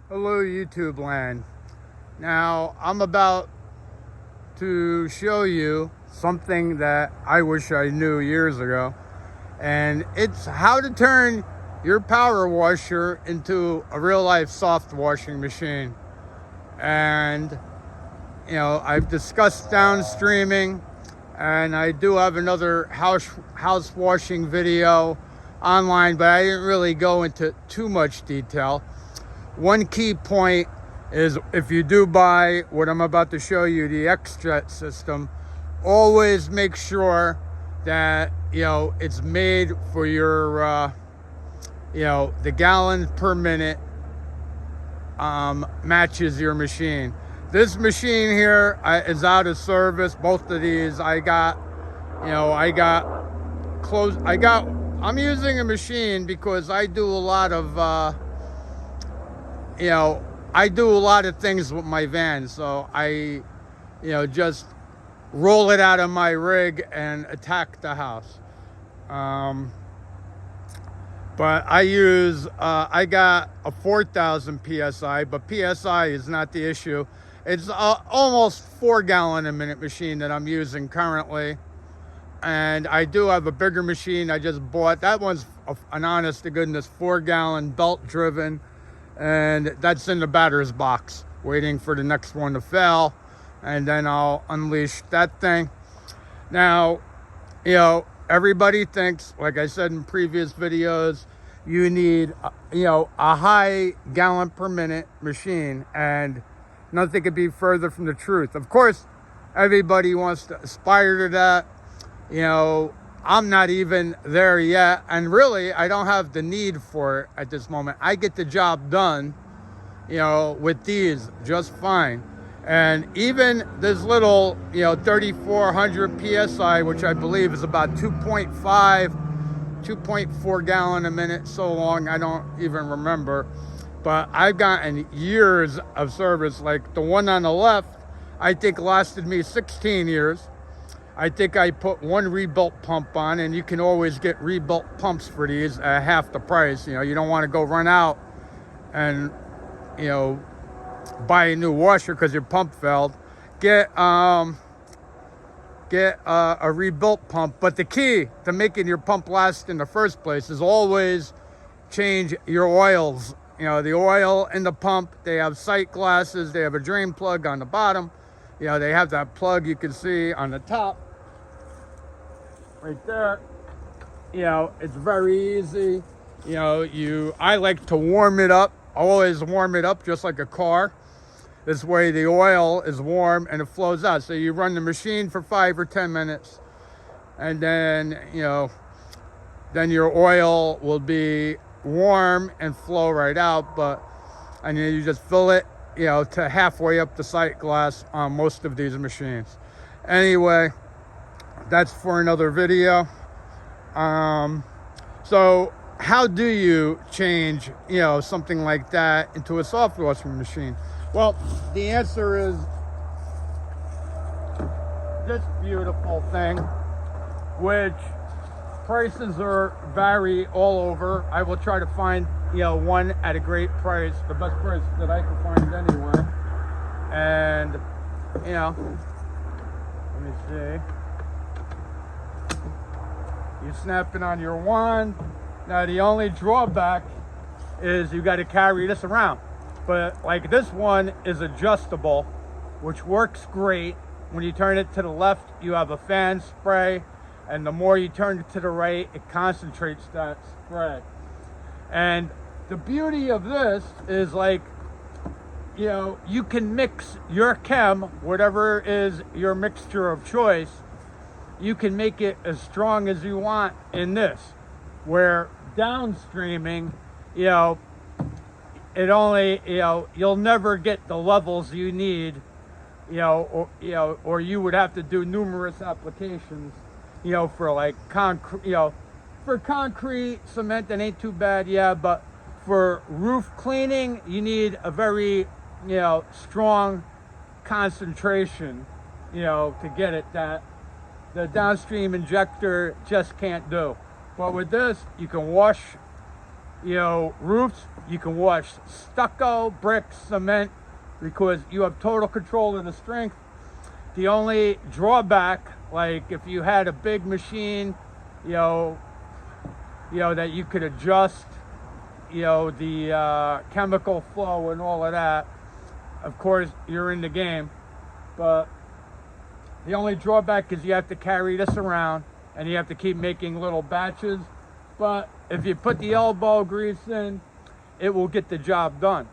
Hello YouTube land. Now I'm about to show you something that I wish I knew years ago, and it's how to turn your power washer into a real life soft washing machine. And I've discussed downstreaming, and I do have another house washing video online, but I didn't really go into too much detail. One key point is, if you do buy what I'm about to show you, the X-Jet system, always make sure that it's made for your the gallons per minute matches your machine. This machine here is out of service. Both of these I'm using a machine because I do a lot of I do a lot of things with my van, so I just roll it out of my rig and attack the house. But I got a 4,000 PSI, but PSI is not the issue. It's almost 4 gallon a minute machine that I'm using currently. And I do have a bigger machine I just bought. That one's an honest to goodness 4 gallon belt driven. And that's in the batter's box, waiting for the next one to fail, and then I'll unleash that thing. Now, everybody thinks, like I said in previous videos, you need a high gallon per minute machine, and nothing could be further from the truth. Of course, everybody wants to aspire to that. I'm not even there yet, and really I don't have the need for it at this moment. I get the job done with these just fine. And even this little 3400 PSI, which I believe is about 2.4 gallon a minute, so long I don't even remember, but I've gotten years of service. Like the one on the left, I think lasted me 16 years. I think I put one rebuilt pump on, and you can always get rebuilt pumps for these at half the price. You don't want to go run out and buy a new washer because your pump failed. Get a rebuilt pump. But the key to making your pump last in the first place is always change your oils. The oil in the pump, they have sight glasses, they have a drain plug on the bottom. They have that plug you can see on the top right there. It's very easy. I like to warm it up. I always warm it up just like a car. This way the oil is warm and it flows out. So you run the machine for 5 or 10 minutes, and then then your oil will be warm and flow right out. And then you just fill it to halfway up the sight glass on most of these machines. Anyway, that's for another video. So how do you change something like that into a soft washing machine? Well, the answer is this beautiful thing, which prices vary all over. I will try to find one at a great price, the best price that I can find anyway. And let me see. You snap it on your wand. Now the only drawback is you got to carry this around, but like this one is adjustable, which works great. When you turn it to the left, you have a fan spray, and the more you turn it to the right, it concentrates that spray. And the beauty of this is, like, you can mix your Chem, whatever is your mixture of choice. You can make it as strong as you want in this, where downstreaming, it only, you'll never get the levels you need, or you would have to do numerous applications, for like concrete, for concrete, cement, that ain't too bad, yeah, but for roof cleaning, you need a very, strong concentration, to get it that the downstream injector just can't do. But with this, you can wash roofs. You can wash stucco, bricks, cement, because you have total control of the strength. The only drawback, like if you had a big machine, that you could adjust, the chemical flow and all of that, of course, you're in the game. But the only drawback is you have to carry this around and you have to keep making little batches. But if you put the elbow grease in, it will get the job done.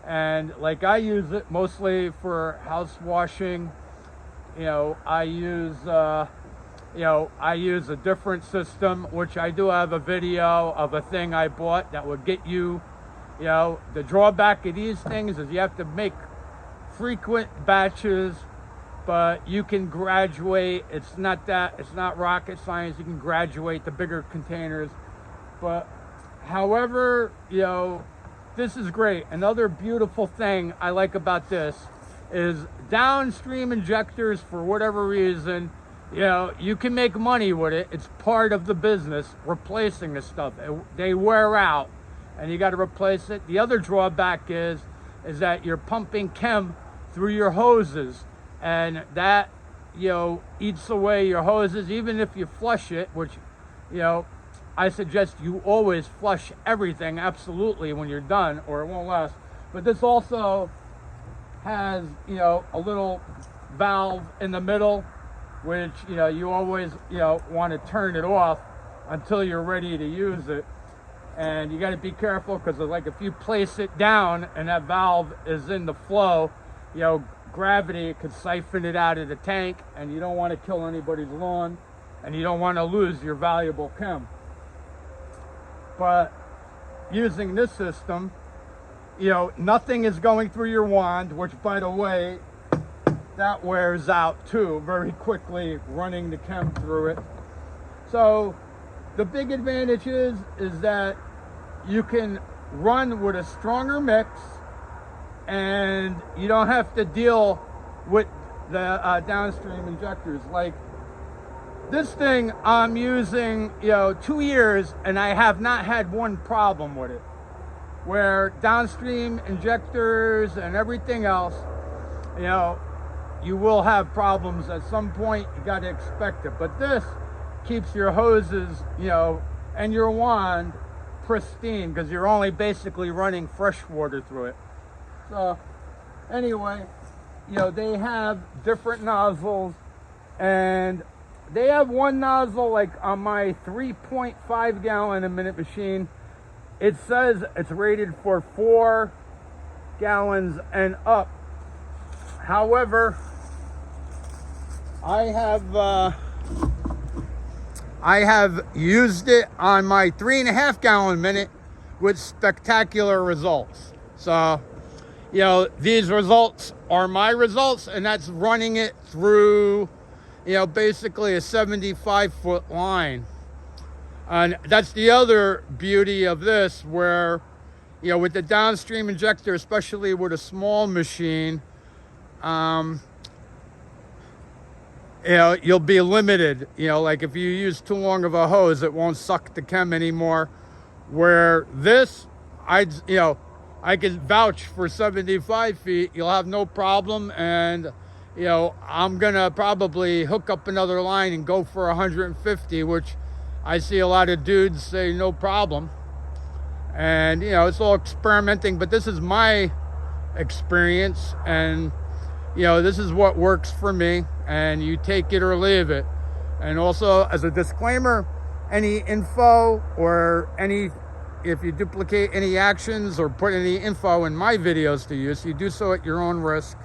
And like I use it mostly for house washing. I use a different system, which I do have a video of a thing I bought that would get you, the drawback of these things is you have to make frequent batches, but you can graduate. It's not rocket science. You can graduate the bigger containers. But however, this is great. Another beautiful thing I like about this is downstream injectors. For whatever reason, you can make money with it. It's part of the business, replacing this stuff. They wear out and you got to replace it. The other drawback is that you're pumping chem through your hoses, and that eats away your hoses. Even if you flush it, which I suggest you always flush everything absolutely when you're done, or it won't last. But this also has a little valve in the middle, which you always want to turn it off until you're ready to use it. And you got to be careful, because like if you place it down and that valve is in the flow, gravity could siphon it out of the tank, and you don't want to kill anybody's lawn, and you don't want to lose your valuable chem. But using this system, nothing is going through your wand, which, by the way, that wears out too very quickly, running the chem through it. So the big advantage is that you can run with a stronger mix, and you don't have to deal with the downstream injectors. Like this thing I'm using 2 years, and I have not had one problem with it. Where downstream injectors and everything else, you will have problems at some point. You got to expect it. But this keeps your hoses, and your wand pristine, because you're only basically running fresh water through it. So anyway, they have different nozzles, and they have one nozzle, like on my 3.5 gallon a minute machine. It says it's rated for 4 gallons and up. However, I have used it on my 3.5 gallon minute with spectacular results. So, these results are my results, and that's running it through, basically a 75-foot line. And that's the other beauty of this, where, with the downstream injector, especially with a small machine, you'll be limited. Like if you use too long of a hose, it won't suck the chem anymore. Where this, I can vouch for 75 feet, you'll have no problem. And, I'm gonna probably hook up another line and go for 150, which I see a lot of dudes say no problem. And, it's all experimenting, but this is my experience, and, this is what works for me, and you take it or leave it. And also, as a disclaimer, any info or if you duplicate any actions or put any info in my videos to use, you do so at your own risk.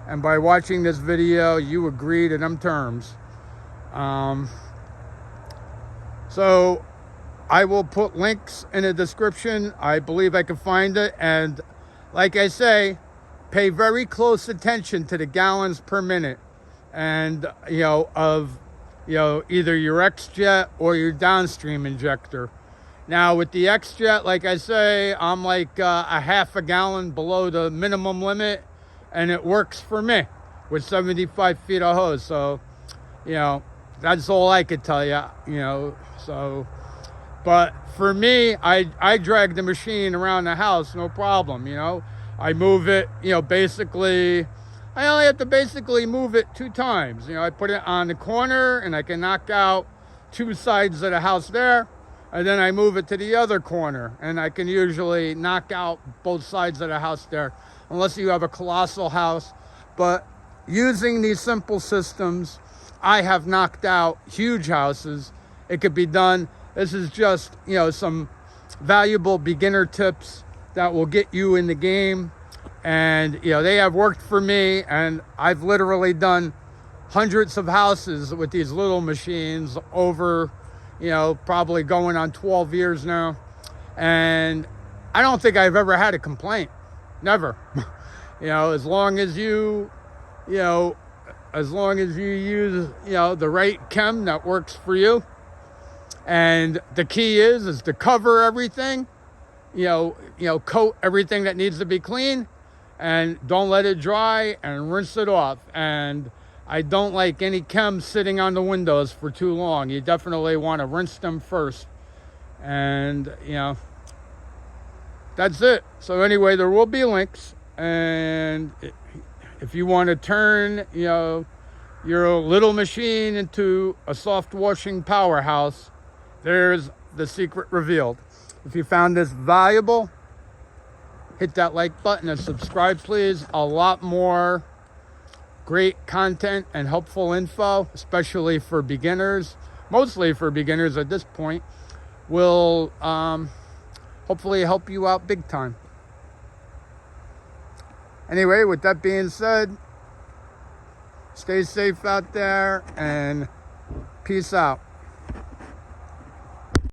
And by watching this video, you agree to them terms. So I will put links in the description. I believe I can find it. And like I say, pay very close attention to the gallons per minute, and of either your X-Jet or your downstream injector. Now with the X-Jet, like I say, I'm like a half a gallon below the minimum limit, and it works for me with 75 feet of hose. So that's all I could tell you. So But for me, I drag the machine around the house, no problem, you know. I move it, you know, basically, I only have to basically move it 2 times. You know, I put it on the corner and I can knock out 2 sides of the house there. And then I move it to the other corner and I can usually knock out both sides of the house there, unless you have a colossal house. But using these simple systems, I have knocked out huge houses. It could be done. This is just, you know, some valuable beginner tips that will get you in the game. And, you know, they have worked for me, and I've literally done hundreds of houses with these little machines over, you know, probably going on 12 years now. And I don't think I've ever had a complaint. Never. You know, as long as you use, you know, the right chem that works for you. And the key is to cover everything, you know, coat everything that needs to be clean, and don't let it dry, and rinse it off. And I don't like any chem sitting on the windows for too long. You definitely want to rinse them first. And, you know, that's it. So anyway, there will be links. And if you want to turn, you know, your little machine into a soft washing powerhouse, there's the secret revealed. If you found this valuable, hit that like button and subscribe, please. A lot more great content and helpful info, especially for beginners, mostly for beginners at this point, will hopefully help you out big time. Anyway, with that being said, stay safe out there and peace out.